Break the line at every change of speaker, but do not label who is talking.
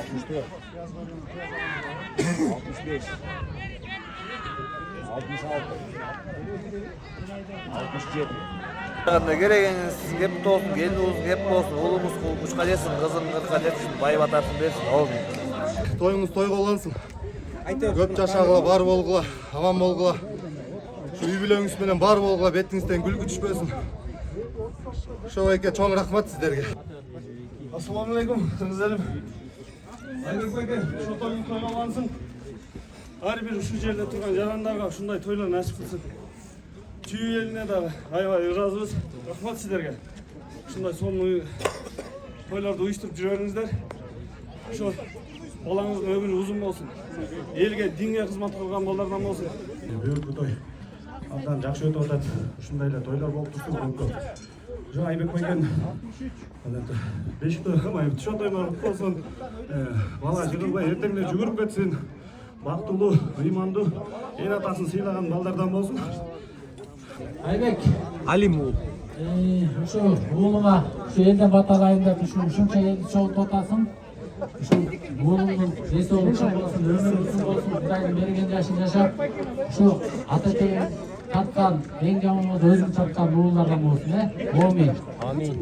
64, 65, 66, 67.
Gereğiniz hep olsun, geliniz hep olsun, oğlumuz kuşka yesin, kızın kırka yesin, bay batarsın dersin, oğlum.
Toyunuz toy kolansın. Köp yaşagıla, bar bolgula, aman bolgula. Şu übilöңүз менен бар болгула, бетиңизден күлгү түшпөсүн. Ошо эке чоң рахмат сиздерге. Ассаламу алейкум, кыздарым. Айбек байке, ошо тойдун тойлансын. Ар бир ушул жерде турган жарандарга ушундай тойлор насип кылсын. Чүй элине дагы аябай ыраазыбыз. Рахмат сиздерге. Ушундай сонун тойлорду уюштуруп жүрө бериңиздер. Ошо балаңыздын өмүрү узун болсун. Элге, динге кызмат кылган балдардан болсун.
Бүгүнкү той абдан жакшы өтүп атат. Ушундай эле тойлор болуп турсун бүгүнкү. Жана Айбек байкен бешик той кылмай түшө тойлор болсун. Бала жыгылбай эртең эле жүгүрүп кетсин. Бактылуу, ыймандуу, эл атасын сыйлаган балдардан болсун.
Айбек,
Алим ул.
ушу уулуңа ушу элден баталайын деп ушунча элди чогултуп атасың. Ушу уулуңдун эси болушун болсун, өмүрү узун болсун, Кудайдын берген жашын жашап, ушу ата тегин тарткан, эң жаман болсо өзүң тарткан уулдардан болсун, Амин.
Амин.